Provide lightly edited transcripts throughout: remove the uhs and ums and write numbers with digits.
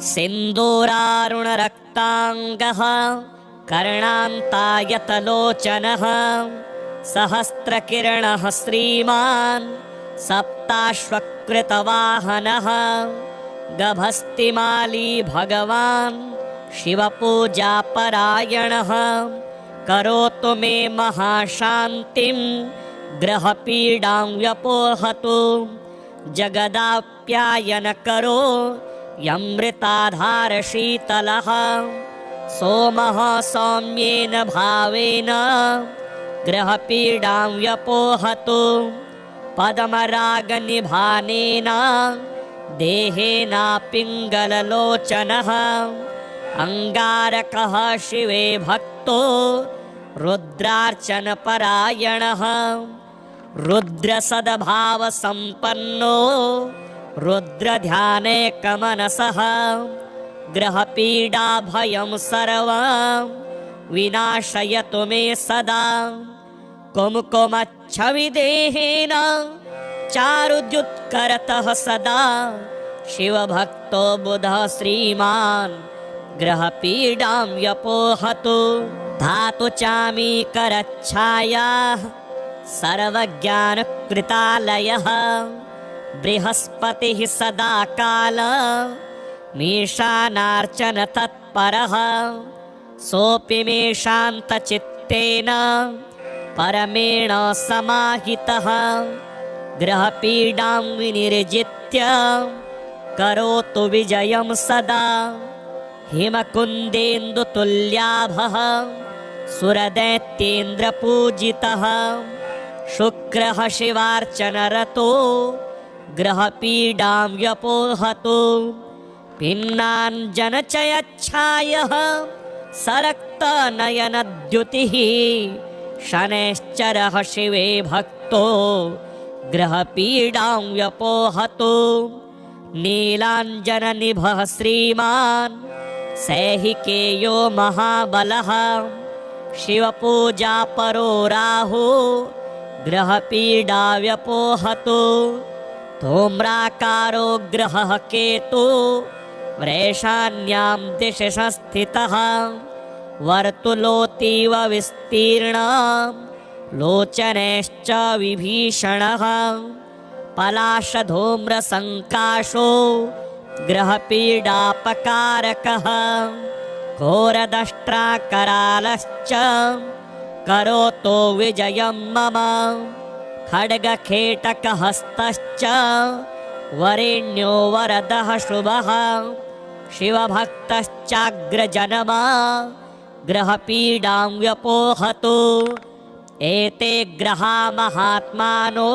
सिन्दूरारुणरक्ताङ्गः कर्णान्तायतलोचनः सहस्रकिरणः श्रीमान् सप्ताश्वकृतवाहनः गभस्तिमाली भगवान् शिवपूजापरायणः करोतु मे महाशान्तिं ग्रहपीडां व्यपोहतु जगदाप्यायनकरो यमृताधारशीतलः सोमः सौम्येन भावेन ग्रहपीडां व्यपोहतु पद्मरागनिभानेन देहेन पिङ्गललोचनः अङ्गारकः शिवे भक्तो रुद्रार्चनपरायणः रुद्रसद्भावसम्पन्नो रुद्रध्यानेकमनसः ग्रहपीडाभयं सर्वं विनाशयतु मे सदा कुमकुमच्छविदेहेन चारुद्युत्करतः सदा शिवभक्तो बुधः श्रीमान् ग्रहपीडां व्यपोहतु धातु चामीकरच्छायाः सर्वज्ञानकृतालयः बृहस्पतिः सदा काल मीशानार्चन तत्परः सोऽपि मे शान्तचित्तेन परमेण समाहितः ग्रहपीडां विनिर्जित्य करोतु विजयं सदा हिमकुन्देन्दुतुल्याभः सुरदैत्येन्द्रपूजितः शुक्रः शिवार्चनरतो ग्रहपीडां व्यपोहतु पिन्नाञ्जनचयच्छायः सरक्तनयनद्युतिः शनैश्चरः शिवे भक्तो ग्रहपीडां व्यपोहतु नीलाञ्जननिभः श्रीमान् सैहिकेयो महाबलः शिवपूजापरो राहु ग्रहपीडा व्यपोहतु धूम्राकारो ग्रहः केतु वृषाण्यां दिशि संस्थितः वर्तुलोतीव विस्तीर्णं लोचनैश्च विभीषणः पलाशधूम्रसङ्काशो ग्रहपीडापकारकः घोरदष्ट्राकरालश्च करोतु विजयं मम खड्गखेटकहस्तश्च वरेण्यो वरदः शुभः शिवभक्तश्चाग्रजनमा ग्रहपीडां व्यपोहतु एते ग्रहा महात्मानो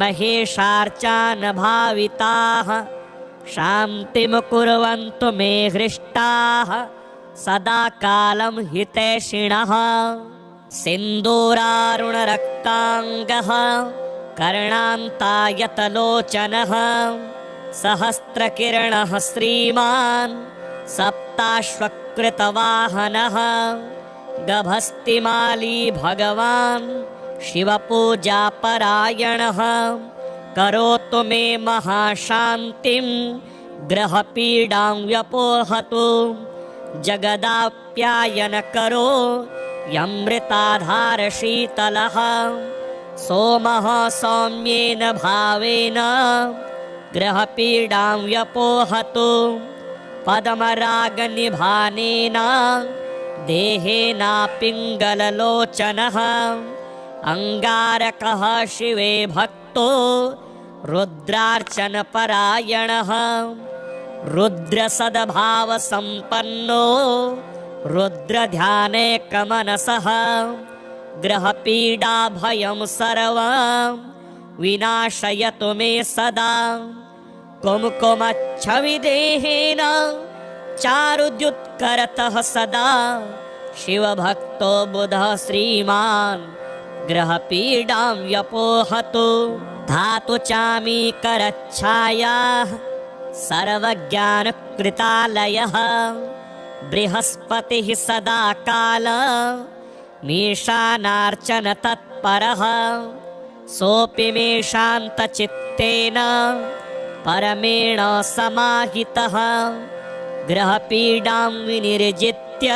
महेशार्चान भाविताः शान्तिं कुर्वन्तु मे हृष्टाः सदा कालं हितैषिणः सिन्दूरारुणरक्ताङ्गः कर्णान्तायतलोचनः सहस्रकिरणः श्रीमान् सप्ताश्वकृतवाहनः गभस्तिमाली भगवान् शिवपूजापरायणः करोतु मे महाशान्तिं ग्रहपीडां व्यपोहतु जगदाप्यायनकरो यमृताधारशीतलः सोमः सौम्येन भावेन ग्रहपीडां व्यपोहतु पद्मरागनिभानेन देहेन पिङ्गललोचनः अङ्गारकः शिवे भक्तो रुद्रार्चनपरायणः रुद्रसद्भावसम्पन्नो रुद्रध्यानेकमनसः ग्रहपीडाभयं सर्वं विनाशयतु मे सदा कुमकुमच्छविदेहेन चारुद्युत्करतः सदा शिवभक्तो बुधः श्रीमान् ग्रहपीडां व्यपोहतु धातु चामीकरच्छायाः सर्वज्ञानकृतालयः बृहस्पतिः सदा काल मीशानार्चन तत्परः सोऽपि मे शान्तचित्तेन परमेण समाहितः ग्रहपीडां विनिर्जित्य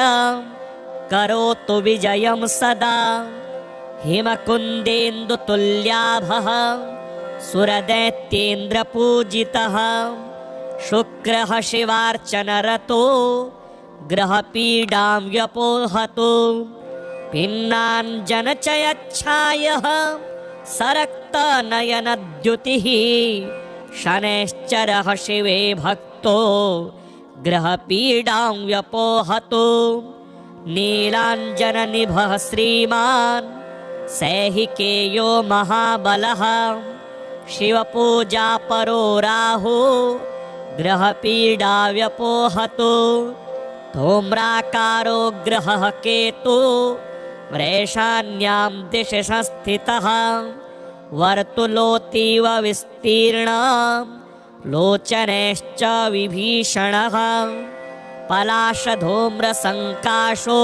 करोतु विजयं सदा हिमकुन्देन्दुतुल्याभः सुरदैत्येन्द्रपूजितः शुक्रः शिवार्चनरतो ग्रहपीडां व्यपोहतु भिन्नाञ्जनचयच्छायः सरक्तनयनद्युतिः शनैश्चरः शिवे भक्तो ग्रहपीडां व्यपोहतु नीलाञ्जननिभः श्रीमान् सैहिकेयो महाबलः शिवपूजापरो राहु ग्रहपीडा व्यपोहतु धूम्राकारो ग्रहः केतु वृषाण्यां दिशि संस्थितः वर्तुलोतीव विस्तीर्णं लोचनैश्च विभीषणः पलाशधूम्रसङ्काशो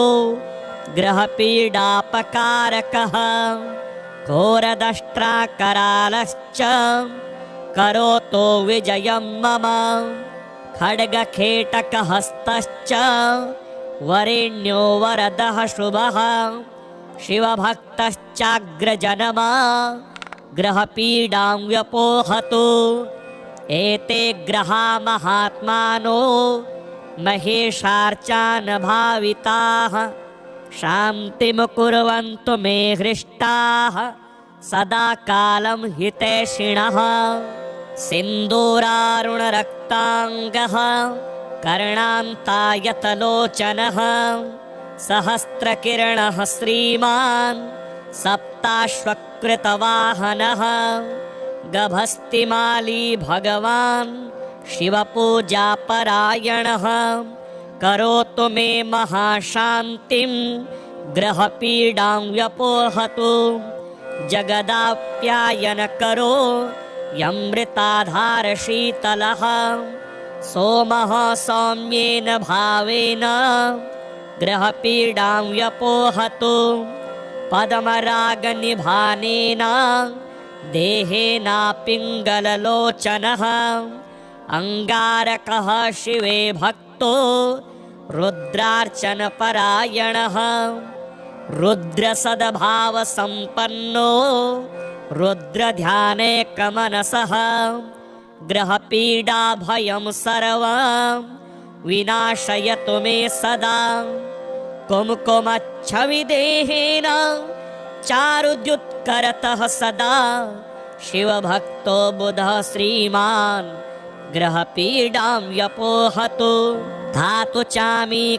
ग्रहपीडापकारकः घोरदष्ट्राकरालश्च करोतो विजयं मम खड्गखेटकहस्तश्च वरेण्यो वरदः शुभः शिवभक्तश्चाग्रजनमा ग्रहपीडां व्यपोहतु एते ग्रहा महात्मानो महेशार्चानभाविताः शान्तिं कुर्वन्तु मे हृष्टाः सदा कालं हितैषिणः सिन्दूरारुणरक्ताङ्गः कर्णान्तायतलोचनः सहस्रकिरणः श्रीमान् सप्ताश्वकृतवाहनः गभस्तिमाली भगवान् शिवपूजापरायणः करोतु मे महाशान्तिं ग्रहपीडां व्यपोहतु जगदाप्यायनकरो यमृताधारशीतलः सोमः सौम्येन भावेन ग्रहपीडां व्यपोहतु पद्मरागनिभानेन देहेनापिङ्गललोचनः अङ्गारकः शिवे भक्तो रुद्रार्चनपरायणः रुद्रसद्भावसम्पन्नो रुद्रध्यानेकमनसः ग्रहपीडाभयं सर्वं विनाशयतु मे सदा कुमकुमच्छविदेहेन चारुद्युत्करतः सदा शिवभक्तो बुधः श्रीमान् ग्रहपीडां व्यपोहतु धातु चामीकरच्छायाः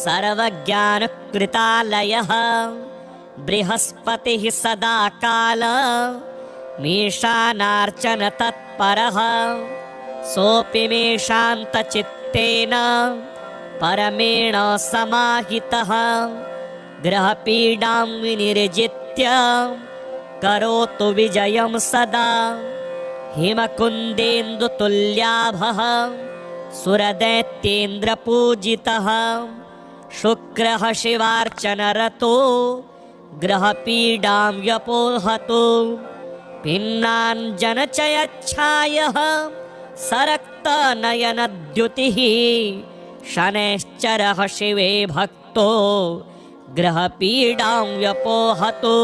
सर्वज्ञानकृतालयः बृहस्पतिः सदा काल मीशानार्चन तत्परः सोऽपि मे शान्तचित्तेन परमेण समाहितः ग्रहपीडां विनिर्जित्य करोतु विजयं सदा हिमकुन्देन्दुतुल्याभः सुरदैत्येन्द्रपूजितः शुक्रः शिवार्चनरतो ग्रहपीडां व्यपोहतु भिन्नाञ्जनचयच्छायः सरक्तनयनद्युतिः शनैश्चरः शिवे भक्तो ग्रहपीडां व्यपोहतु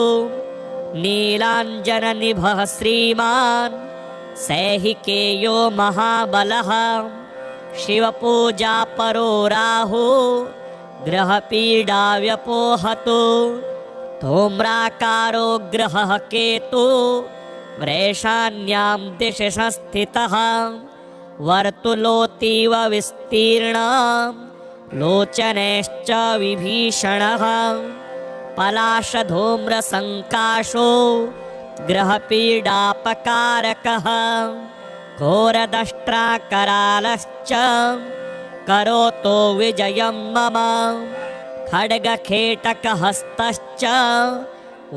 नीलाञ्जननिभः श्रीमान् सैहिकेयो महाबलः शिवपूजापरो राहु ग्रहपीडा व्यपोहतु धूम्राकारो ग्रहः केतु वृषाण्यां दिशि संस्थितः वर्तुलोतीव विस्तीर्णं लोचनैश्च विभीषणः पलाशधूम्रसङ्काशो ग्रहपीडापकारकः घोरदष्ट्राकरालश्च करोतो विजयं मम खड्गखेटकहस्तश्च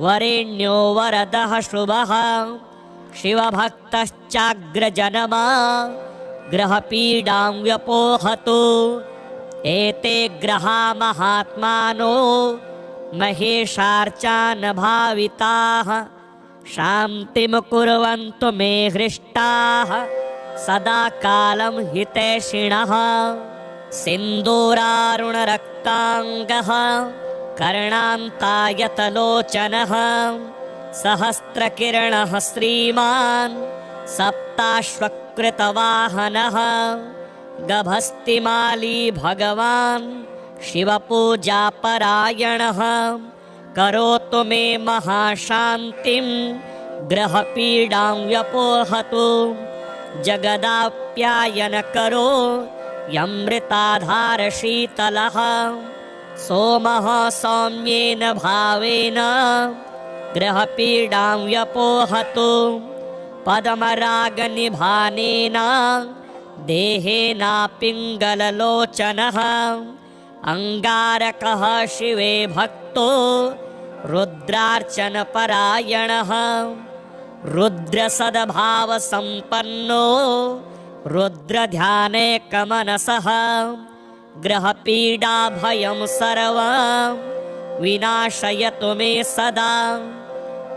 वरेण्यो वरदः शुभः शिवभक्तश्चाग्रजनमा ग्रहपीडां व्यपोहतु एते ग्रहा महात्मानो महेशार्चानभाविताः शान्तिं कुर्वन्तु मे हृष्टाः सदा कालं हितैषिणः सिन्दूरारुणरक्ताङ्गः कर्णान्तायतलोचनः सहस्रकिरणः श्रीमान् सप्ताश्वकृतवाहनः गभस्तिमाली भगवान् शिवपूजापरायणः करोतु मे महाशान्तिं ग्रहपीडां व्यपोहतु जगदाप्यायनकरो यमृताधारशीतलः सोमः सौम्येन भावेन ग्रहपीडां व्यपोहतु पद्मरागनिभानेन देहेनापिङ्गललोचनः अङ्गारकः शिवे भक्तो रुद्रार्चनपरायणः रुद्रसद्भावसम्पन्नो रुद्रध्यानेकमनसः ग्रहपीडाभयं सर्वं विनाशयतु मे सदा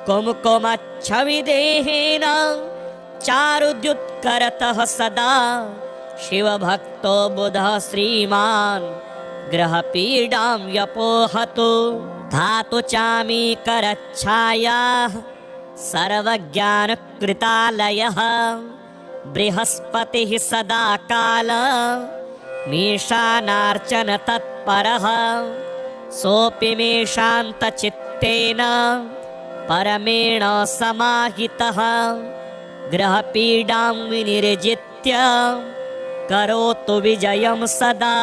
कुङ्कुमच्छविदेहेन चारुद्युत्करतः सदा शिवभक्तो बुधः श्रीमान् ग्रहपीडां व्यपोहतु धातु चामीकरच्छायाः सर्वज्ञानकृतालयः बृहस्पतिः सदा काल मीशानार्चन तत्परः सोऽपि मे शान्तचित्तेन परमेण समाहितः ग्रहपीडां विनिर्जित्य करोतु विजयं सदा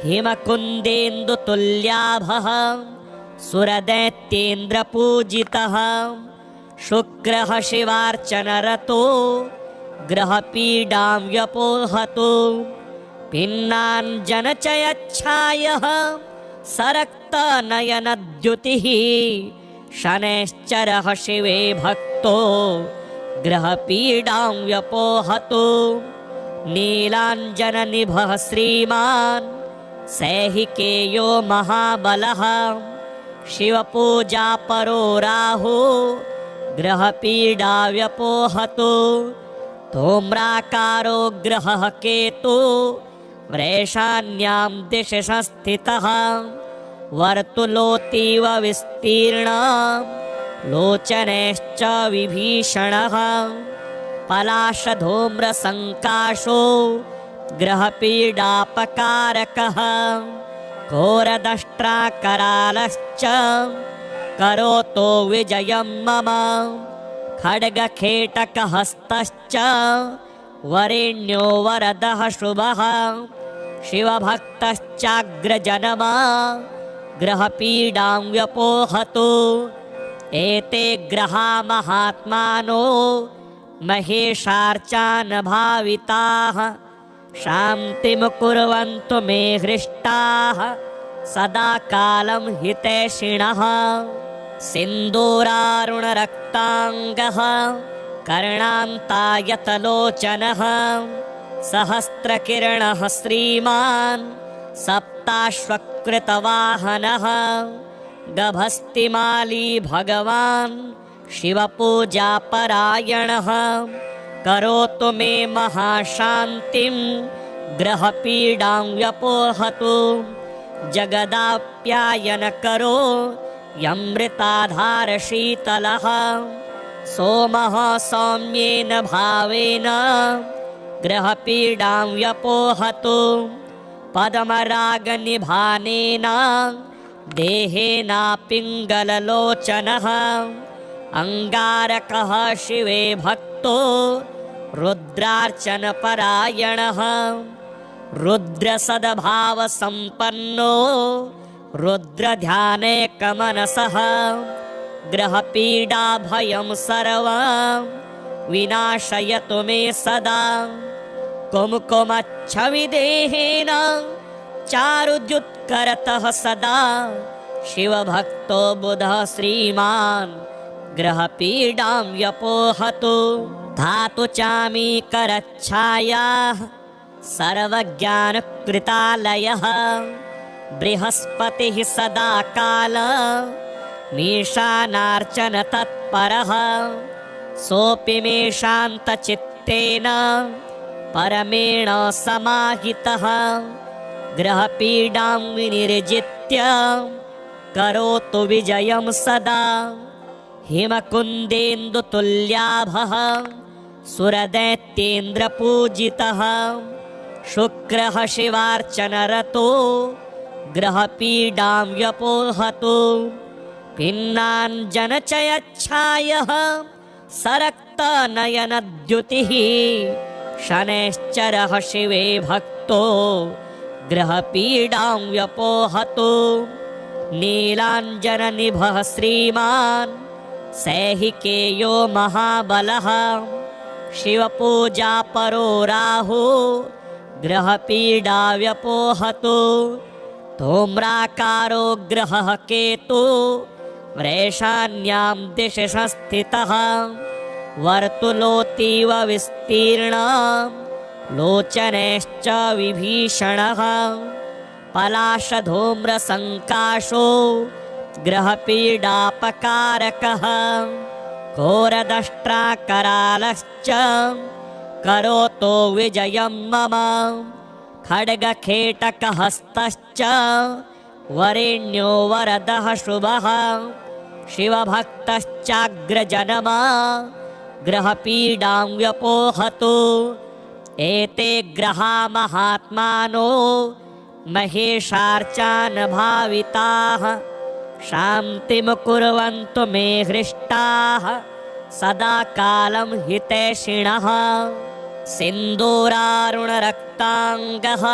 हिमकुन्देन्दुतुल्याभः सुरदैत्येन्द्रपूजितः शुक्रः शिवार्चनरतो ग्रहपीडां व्यपोहतु भिन्नाञ्जनचयच्छायः सरक्तनयनद्युतिः शनैश्चरः शिवे भक्तो ग्रहपीडां व्यपोहतु नीलाञ्जननिभः श्रीमान् सैहिकेयो महाबलः शिवपूजापरो राहु ग्रहपीडा व्यपोहतु धूम्राकारो ग्रहः केतु वृषाण्यां दिशि संस्थितः वर्तुलोतीव विस्तीर्ण लोचनैश्च विभीषणः पलाशधूम्रसङ्काशो ग्रहपीडापकारकः घोरदष्ट्राकरालश्च करोतु विजयं मम खड्गखेटकहस्तश्च वरेण्यो वरदः शुभः शिवभक्तश्चाग्रजनमा ग्रहपीडां व्यपोहतु एते ग्रहा महात्मानो महेशार्चानभाविताः शान्तिं कुर्वन्तु मे हृष्टाः सदा कालं हितैषिणः सिन्दूरारुणरक्ताङ्गः कर्णान्तायतलोचनः सहस्रकिरणः श्रीमान् सप्ताश्वकृतवाहनः गभस्तिमाली भगवान् शिवपूजापरायणः करोतु मे महाशान्तिं ग्रहपीडां व्यपोहतु जगदाप्यायनकरो यमृताधारशीतलः सोमः सौम्येन भावेन ग्रहपीडां व्यपोहतु पद्मरागनिभानेन देहेनापिङ्गललोचनः अङ्गारकः शिवे भक्तो रुद्रार्चनपरायणः रुद्रसद्भावसम्पन्नो रुद्रध्यानेकमनसः ग्रहपीडाभयं सर्वं विनाशयतु मे सदा कुङ्कुमच्छविदेहेन चारुद्युत्करतः सदा शिवभक्तो बुधः श्रीमान् ग्रहपीडां व्यपोहतु धातु चामीकरच्छायाः सर्वज्ञानकृतालयः बृहस्पतिः सदा काल मीशानार्चन तत्परः सोऽपि मे शान्तचित्तेन परमेण समाहितः ग्रहपीडां विनिर्जित्य करोतु विजयं सदा हिमकुन्देन्दुतुल्याभः सुरदैत्येन्द्रपूजितः शुक्रः शिवार्चनरतो ग्रहपीडां व्यपोहतु भिन्नाञ्जनचयच्छायः सरक्तनयनद्युतिः शनैश्चरः शिवे भक्तो ग्रहपीडां व्यपोहतु नीलाञ्जननिभः श्रीमान् सैहिकेयो महाबलः शिवपूजापरो राहु ग्रहपीडा व्यपोहतु धूम्राकारो ग्रहः केतु वृषाण्यां दिशि संस्थितः वर्तुलोऽतीव विस्तीर्णं लोचनैश्च विभीषणः पलाशधूम्रसङ्काशो ग्रहपीडापकारकः घोरदष्ट्राकरालश्च करोतु विजयं मम खड्गखेटकहस्तश्च वरेण्यो वरदः शुभः शिवभक्तश्चाग्रजनमा ग्रहपीडां व्यपोहतु एते ग्रहा महात्मानो महेशार्चान् भाविताः शान्तिं कुर्वन्तु मे हृष्टाः सदा कालं हितैषिणः सिन्दूरारुणरक्ताङ्गः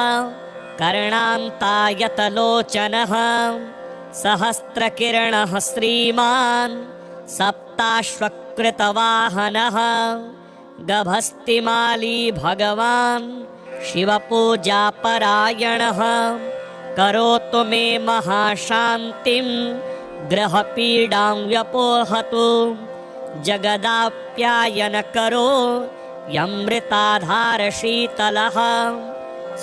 कर्णान्तायतलोचनः सहस्रकिरणः श्रीमान् सप्ताश्वकृतवाहनः गभस्तिमाली भगवान् शिवपूजापरायणः करोतु मे महाशान्तिं ग्रहपीडां व्यपोहतु जगदाप्यायनकरो यमृताधारशीतलः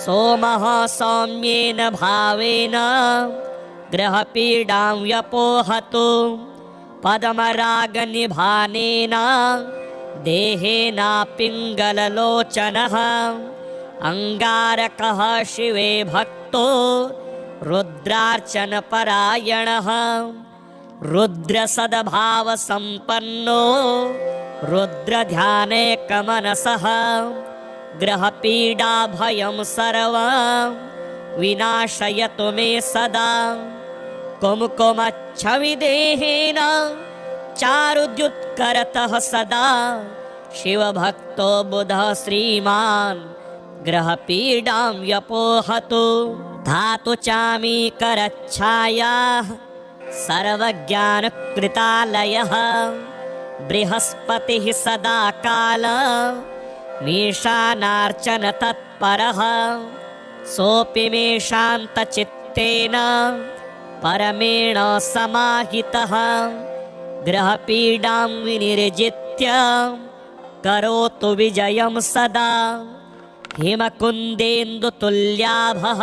सोमः सौम्येन भावेन ग्रहपीडां व्यपोहतु पद्मरागनिभानेन देहेन पिङ्गललोचनः अङ्गारकः शिवे भक्तो रुद्रार्चनपरायणः रुद्रसद्भावसम्पन्नो रुद्रध्यानेकमनसः ग्रहपीडाभयं सर्वं विनाशयतु मे सदा कुमकुमच्छविदेहेन चारुद्युत्करतः सदा शिवभक्तो बुधः श्रीमान् ग्रहपीडां व्यपोहतु धातु चामीकरच्छायाः सर्वज्ञानकृतालयः बृहस्पतिः सदा काल मीशानार्चन तत्परः सोऽपि मे शान्तचित्तेन परमेण समाहितः ग्रहपीडां विनिर्जित्य करोतु विजयं सदा हिमकुन्देन्दुतुल्याभः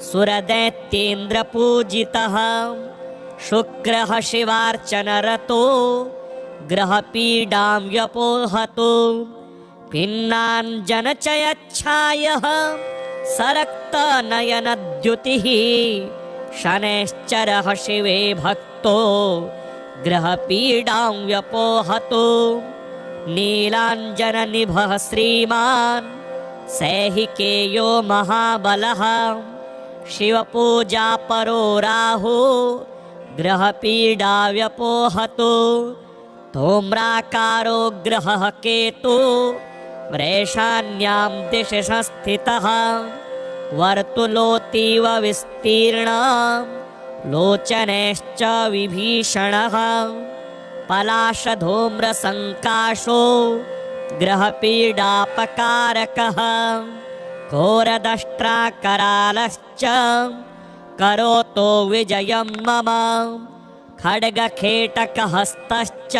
सुरदैत्येन्द्रपूजितः शुक्रः शिवार्चनरतो ग्रहपीडां व्यपोहतु भिन्नाञ्जनचयच्छायः सरक्तनयनद्युतिः शनैश्चरः शिवे भक्तो ग्रहपीडां व्यपोहतु नीलाञ्जननिभः श्रीमान् सैहिकेयो महाबलः शिवपूजापरो राहु ग्रहपीडा व्यपोहतु धूम्राकारो ग्रहः केतु वृषाण्यां दिशि संस्थितः वर्तुलोऽतीव विस्तीर्णं लोचनैश्च विभीषणः पलाशधूम्रसङ्काशो ग्रहपीडापकारकः घोरदष्ट्राकरालश्च करोतु विजयं मम खड्गखेटकहस्तश्च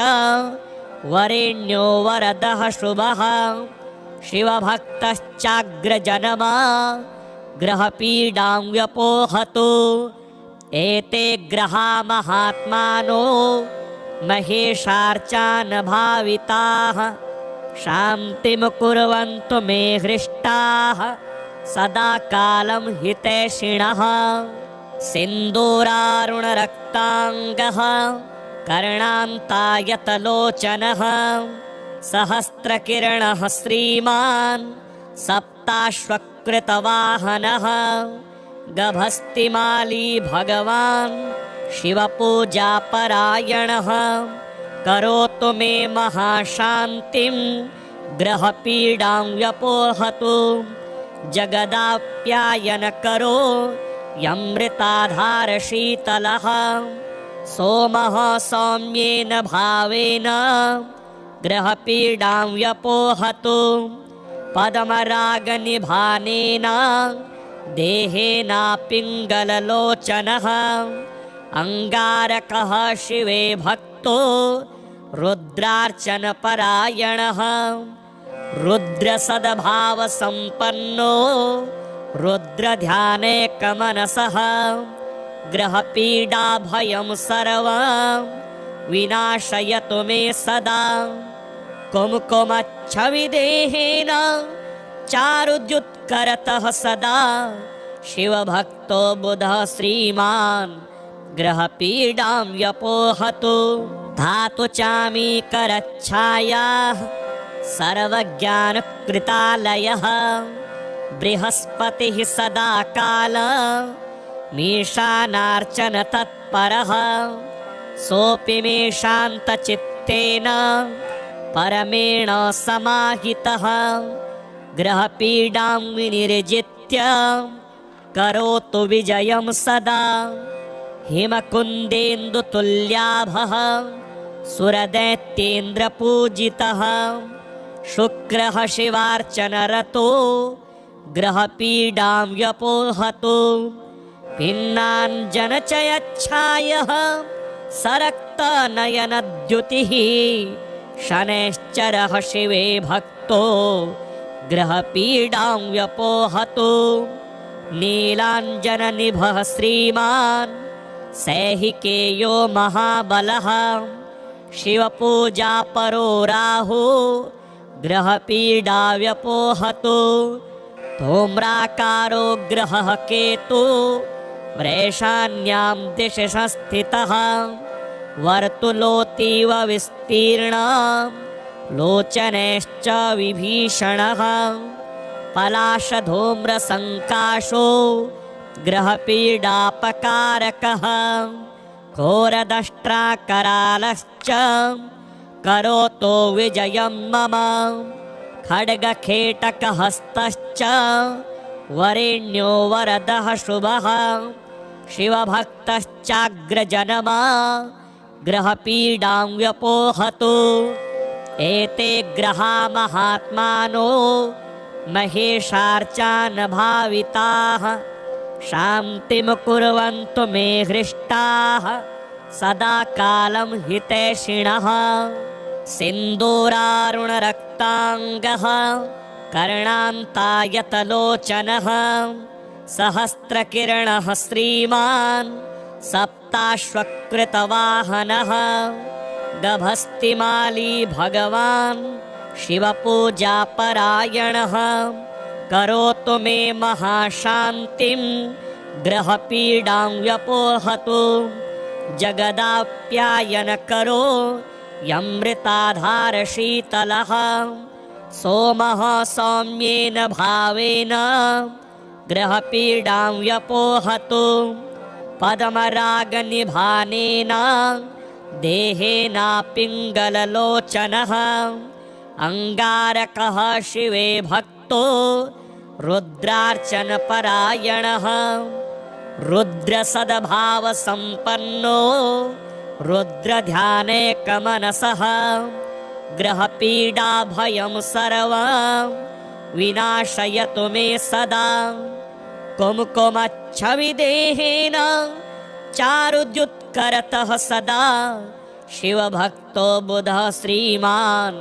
वरेण्यो वरदः शुभः शिवभक्तश्चाग्रजनमा ग्रहपीडां व्यपोहतु एते ग्रहा महात्मानो महेशार्चान भाविताः शान्तिं कुर्वन्तु मे हृष्टाः सदा कालं हितैषिणः सिन्दूरारुणरक्ताङ्गः कर्णान्तायतलोचनः सहस्रकिरणः श्रीमान् सप्ताश्वकृतवाहनः गभस्तिमाली भगवान् शिवपूजापरायणः करोतु मे महाशान्तिं ग्रहपीडां व्यपोहतु जगदाप्यायनकरो यमृताधारशीतलः सोमः सौम्येन भावेन ग्रहपीडां व्यपोहतु पद्मरागनिभानेन देहेनापिङ्गललोचनः अङ्गारकः शिवे भक्तो रुद्रार्चनपरायणः रुद्रसद्भावसम्पन्नो रुद्रध्यानेकमनसः ग्रहपीडाभयं सर्वं विनाशयतु मे सदा कुमकुमच्छविदेहेन चारुद्युत्करतः सदा शिवभक्तो बुधः श्रीमान् ग्रहपीडां व्यपोहतु धातु चामीकरच्छायाः सर्वज्ञानकृतालयः बृहस्पतिः सदा काल मीशानार्चन तत्परः सोऽपि मे शान्तचित्तेन परमेण समाहितः ग्रहपीडां विनिर्जित्य करोतु विजयं सदा हिमकुन्देन्दुतुल्याभः सुरदैत्येन्द्रपूजितः शुक्रः शिवार्चनरतो ग्रहपीडां व्यपोहतु भिन्नाञ्जनचयच्छायः सरक्तनयनद्युतिः शनैश्चरः शिवे भक्तो ग्रहपीडां व्यपोहतु नीलाञ्जननिभः श्रीमान् सैहिकेयो महाबलः शिवपूजापरो राहु ग्रहपीडा व्यपोहतु धूम्राकारो ग्रहः केतु वृषाण्यां दिशि संस्थितः वर्तुलोतीव विस्तीर्णं लोचनैश्च विभीषणः पलाशधूम्रसङ्काशो ग्रहपीडापकारकः घोरदष्ट्राकरालश्च करोतु विजयं मम खड्गखेटकहस्तश्च वरेण्यो वरदः शुभः शिवभक्तश्चाग्रजनमा ग्रहपीडां व्यपोहतु एते ग्रहा महात्मानो महेशार्चान भाविताः शान्तिं कुर्वन्तु मे हृष्टाः सदा कालं हितैषिणः सिन्दूरारुणरक्ताङ्गः कर्णान्तायतलोचनः सहस्रकिरणः श्रीमान् सप्ताश्वकृतवाहनः गभस्तिमाली भगवान् शिवपूजापरायणः करोतु मे महाशान्तिं ग्रहपीडां व्यपोहतु जगदाप्यायनकरो यमृताधारशीतलः सोमः सौम्येन भावेन ग्रहपीडां व्यपोहतु पद्मरागनिभानेन देहेनापिङ्गललोचनः अङ्गारकः शिवे भक्तो रुद्रार्चनपरायणः रुद्रसद्भावसम्पन्नो रुद्रध्यानेकमनसः ग्रहपीडाभयं सर्वं विनाशयतु मे सदा कुमकुमच्छविदेहेन चारुद्युत्करतः सदा शिवभक्तो बुधः श्रीमान्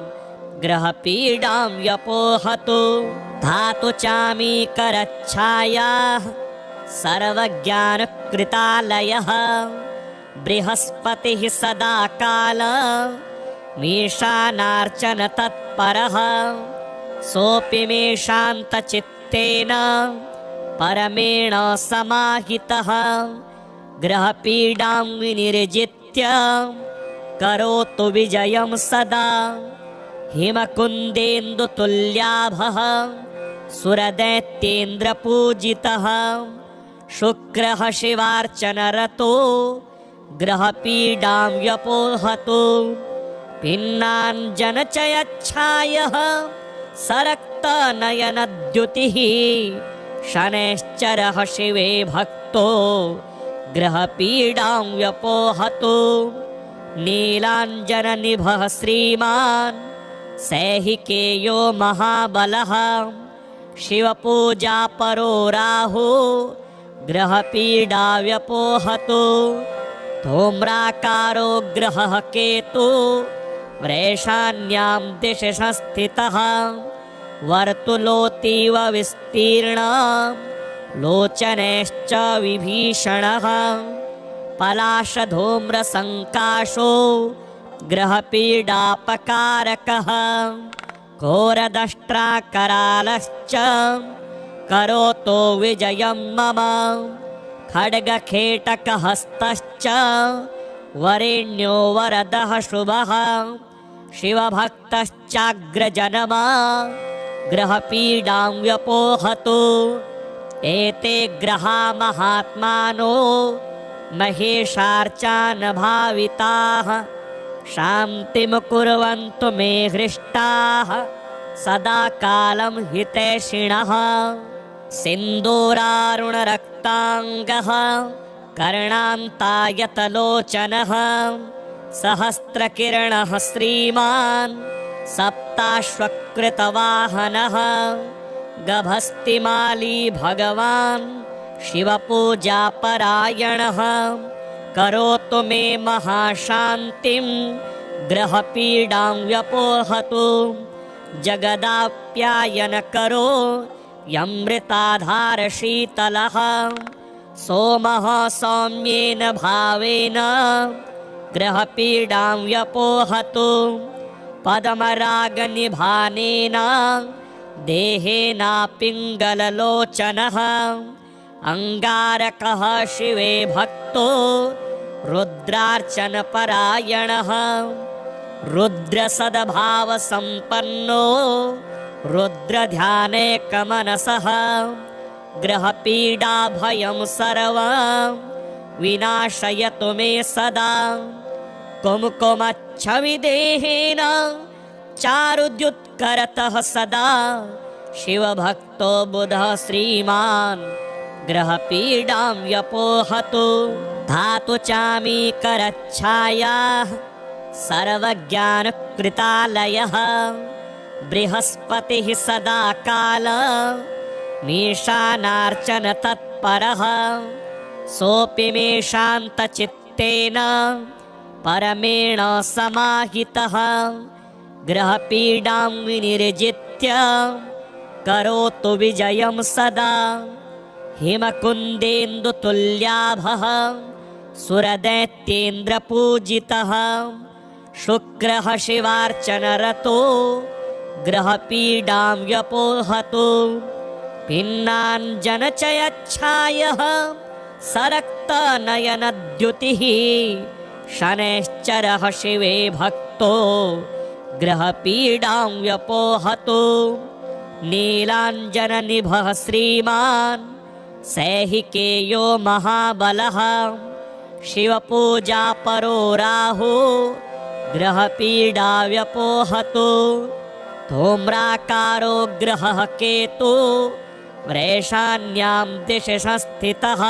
ग्रहपीडां व्यपोहतु धातु चामीकरच्छायाः सर्वज्ञानकृतालयः बृहस्पतिः सदा काल मीशानार्चन तत्परः सोऽपि मे शान्तचित्तेन परमेण समाहितः ग्रहपीडां विनिर्जित्य करोतु विजयं सदा हिमकुन्देन्दुतुल्याभः सुरदैत्येन्द्रपूजितः शुक्रः शिवार्चनरतो ग्रहपीडां व्यपोहतु भिन्नाञ्जनचयच्छायः सरक्तनयनद्युतिः शनैश्चरः शिवे भक्तो ग्रहपीडां व्यपोहतु नीलाञ्जननिभः श्रीमान् सैहिकेयो महाबलः शिवपूजापरो राहु ग्रहपीडा व्यपोहतु धूम्राकारो ग्रहः केतु वृषाण्यां दिशि संस्थितः वर्तुलोतीव विस्तीर्णं लोचनैश्च विभीषणः पलाशधूम्रसङ्काशो ग्रहपीडापकारकः घोरदष्ट्राकरालश्च करोतो विजयं मम खड्गखेटकहस्तश्च वरेण्यो वरदः शुभः शिवभक्तश्चाग्रजनमा ग्रहपीडां व्यपोहतु एते ग्रहा महात्मानो महेशार्चानभाविताः शान्तिं कुर्वन्तु मे हृष्टाः सदा कालं हितैषिणः सिन्दूरारुणरक्ताङ्गः कर्णान्तायतलोचनः सहस्रकिरणः श्रीमान् सप्ताश्वकृतवाहनः गभस्तिमाली भगवान् शिवपूजापरायणः करोतु मे महाशान्तिं ग्रहपीडां व्यपोहतु जगदाप्यायनकरो यमृताधारशीतलः सोमः सौम्येन भावेन ग्रहपीडां व्यपोहतु पद्मरागनिभानेन देहेनापिङ्गललोचनः अङ्गारकः शिवे भक्तो रुद्रार्चनपरायणः रुद्रसद्भावसम्पन्नो रुद्रध्यानेकमनसः ग्रहपीडाभयं सर्वं विनाशयतु मे सदा कुमकुमच्छविदेहेन चारुद्युत्करतः सदा शिवभक्तो बुधः श्रीमान् ग्रहपीडां व्यपोहतु धातु चामीकरच्छायाः सर्वज्ञानकृतालयः बृहस्पतिः सदा काल मीशानार्चन तत्परः सोऽपि मे शान्तचित्तेन परमेण समाहितः ग्रहपीडां विनिर्जित्य करोतु विजयं सदा हिमकुन्देन्दुतुल्याभः सुरदैत्येन्द्रपूजितः शुक्रः शिवार्चनरतो ग्रहपीडां व्यपोहतु भिन्नाञ्जनचयच्छायः सरक्तनयनद्युतिः शनैश्चरः शिवे भक्तो ग्रहपीडां व्यपोहतु नीलाञ्जननिभः श्रीमान् सैहिकेयो महाबलः शिवपूजापरो राहु ग्रहपीडा व्यपोहतु धूम्राकारो ग्रहः केतु वृषाण्यां दिशि संस्थितः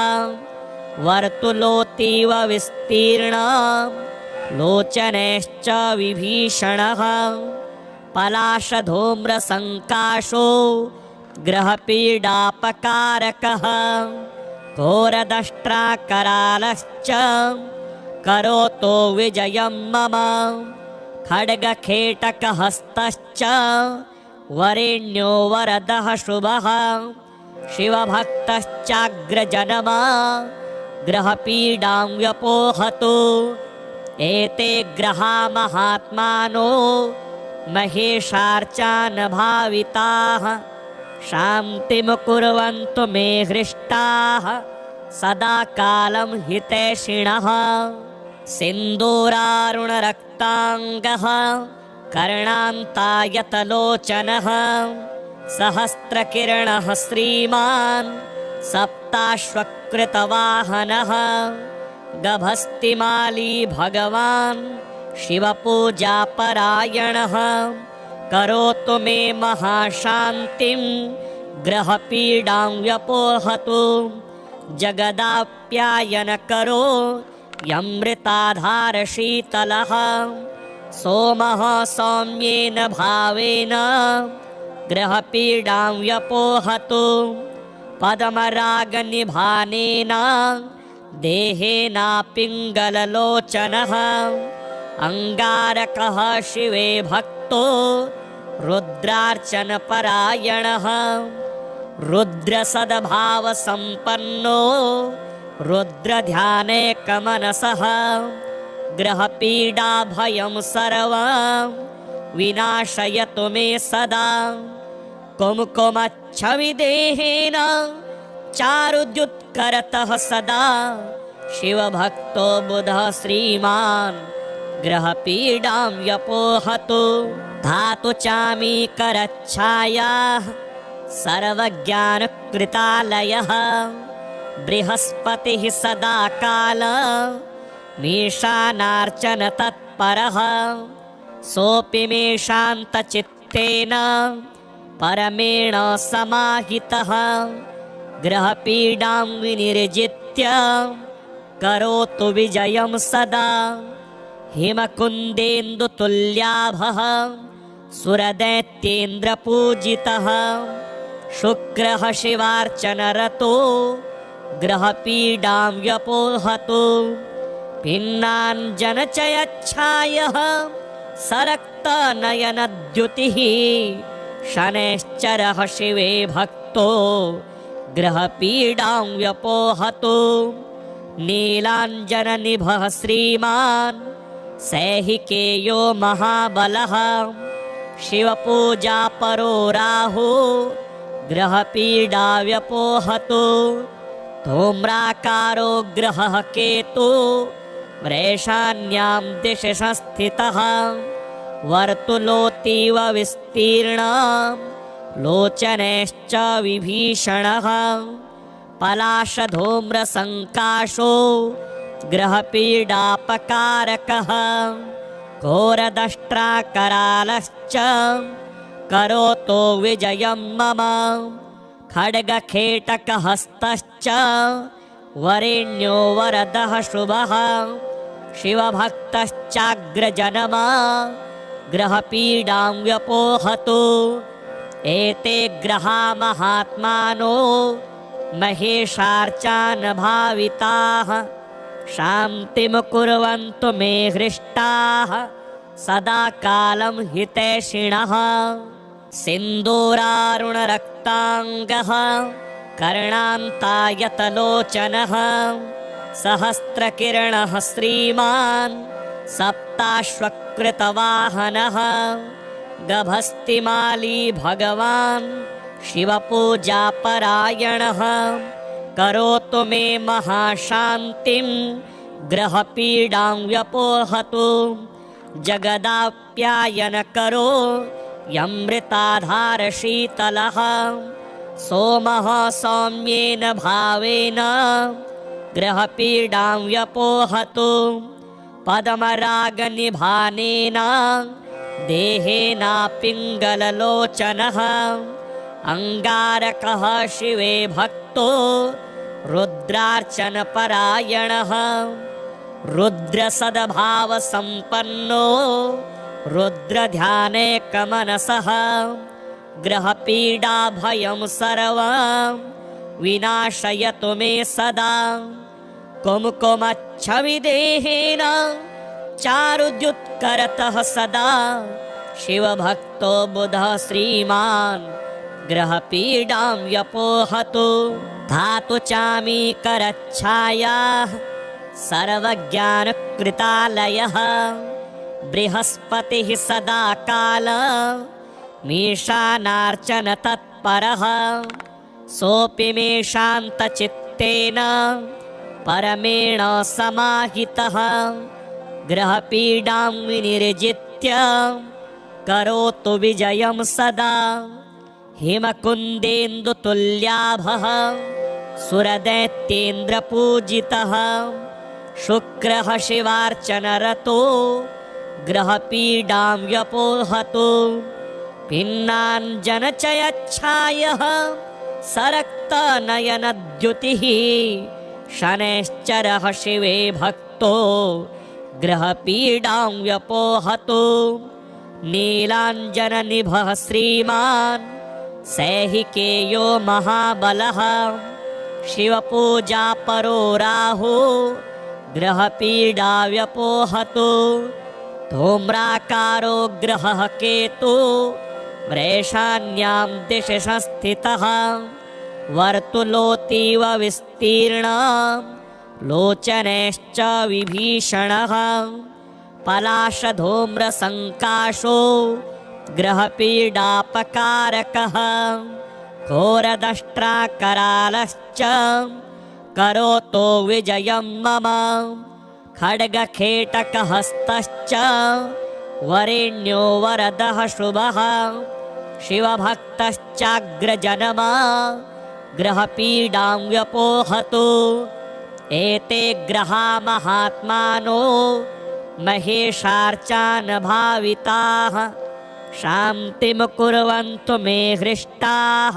वर्तुलोतीव विस्तीर्णं लोचनैश्च विभीषणः पलाशधूम्रसङ्काशो ग्रहपीडापकारकः घोरदष्ट्राकरालश्च करोतो विजयं मम खड्गखेटकहस्तश्च वरेण्यो वरदः शुभः शिवभक्तश्चाग्रजनमा ग्रहपीडां व्यपोहतु एते ग्रहा महात्मानो महेशार्चानभाविताः शान्तिं कुर्वन्तु मे हृष्टाः सदा कालं हितैषिणः सिन्दूरारुणरक्ताङ्गः कर्णान्तायतलोचनः सहस्रकिरणः श्रीमान् सप्ताश्वकृतवाहनः गभस्तिमाली भगवान् शिवपूजापरायणः करोतु मे महाशान्तिं ग्रहपीडां व्यपोहतु जगदाप्यायनकरो यमृताधारशीतलः सोमः सौम्येन भावेन ग्रहपीडां व्यपोहतु पद्मरागनिभानेन देहेनापिङ्गललोचनः अङ्गारकः शिवे भक्तो रुद्रार्चनपरायणः रुद्रसद्भावसम्पन्नो रुद्रध्यानेकमनसः ग्रहपीडाभयं सर्वं विनाशयतु मे सदा कुमकुमच्छविदेहेन चारुद्युत्करतः सदा शिवभक्तो बुधः श्रीमान् ग्रहपीडां व्यपोहतु धातु चामीकरच्छायाः सर्वज्ञानकृतालयः बृहस्पतिः सदा काल मीशानार्चनतत्परः सोऽपि मे शान्तचित्तेन परमेण समाहितः ग्रहपीडां विनिर्जित्य करोतु विजयं सदा हिमकुन्देन्दुतुल्याभः सुरदैत्येन्द्रपूजितः शुक्रः शिवार्चनरतो ग्रहपीडां व्यपोहतु भिन्नाञ्जनचयच्छायः सरक्तनयनद्युतिः शनैश्चरः शिवे भक्तो ग्रहपीडां व्यपोहतु नीलाञ्जननिभः श्रीमान् सैहिकेयो महाबलः शिवपूजापरो राहु ग्रहपीडा व्यपोहतु धूम्राकारो ग्रहः केतु वृषाण्यां दिशि संस्थितः वर्तुलोतीव विस्तीर्णं लोचनैश्च विभीषणः पलाशधूम्रसङ्काशो ग्रहपीडापकारकः घोरदष्ट्राकरालश्च करोतु विजयं मम खड्गखेटकहस्तश्च वरेण्यो वरदः शुभः शिवभक्तश्चाग्रजनमा ग्रहपीडां व्यपोहतु एते ग्रहा महात्मानो महेशार्चानभाविताः शान्तिं कुर्वन्तु मे हृष्टाः सदा कालं हितैषिणः सिन्दूरारुणरक्ताङ्गः कर्णान्तायतलोचनः सहस्रकिरणः श्रीमान् सप्ताश्वकृतवाहनः गभस्तिमाली भगवान् शिवपूजापरायणः करोतु मे महाशान्तिं ग्रहपीडां व्यपोहतु जगदाप्यायनकरो यमृताधारशीतलः सोमः सौम्येन भावेन ग्रहपीडां व्यपोहतु पद्मरागनिभानेन देहेनापिङ्गललोचनः अङ्गारकः शिवे भक्तो रुद्रार्चनपरायणः रुद्रसद्भावसम्पन्नो रुद्रध्यानेकमनसः ग्रहपीडाभयं सर्वं विनाशयतु मे सदा कुमकुमच्छविदेहेन चारुद्युत्करतः सदा शिवभक्तो बुधः श्रीमान् ग्रहपीडां व्यपोहतु धातु चामीकरच्छायाः सर्वज्ञानकृतालयः बृहस्पतिः सदा काल मीशानार्चन तत्परः सोऽपि मे शान्तचित्तेन परमेण समाहितः ग्रहपीडां विनिर्जित्य करोतु विजयं सदा हिमकुन्देन्दुतुल्याभः सुरदैत्येन्द्रपूजितः शुक्रः शिवार्चनरतो ग्रहपीडां व्यपोहतु भिन्नाञ्जनचयच्छायः सरक्तनयनद्युतिः शनैश्चरः शिवे भक्तो ग्रहपीडां व्यपोहतु नीलाञ्जननिभः श्रीमान् सैहिकेयो महाबलः शिवपूजापरो राहु ग्रहपीडा व्यपोहतु धूम्राकारो ग्रहः केतु वृषाण्यां दिशि संस्थितः वर्तुलोतीव विस्तीर्णं लोचनैश्च विभीषणः पलाशधूम्रसङ्काशो ग्रहपीडापकारकः घोरदष्ट्राकरालश्च करोतो विजयं मम खड्गखेटकहस्तश्च वरेण्यो वरदः शुभः शिवभक्तश्चाग्रजनमा ग्रहपीडां व्यपोहतु एते ग्रहा महात्मानो महेशार्चान भाविताः शान्तिं कुर्वन्तु मे हृष्टाः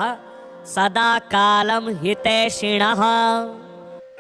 सदा कालं हितैषिणः।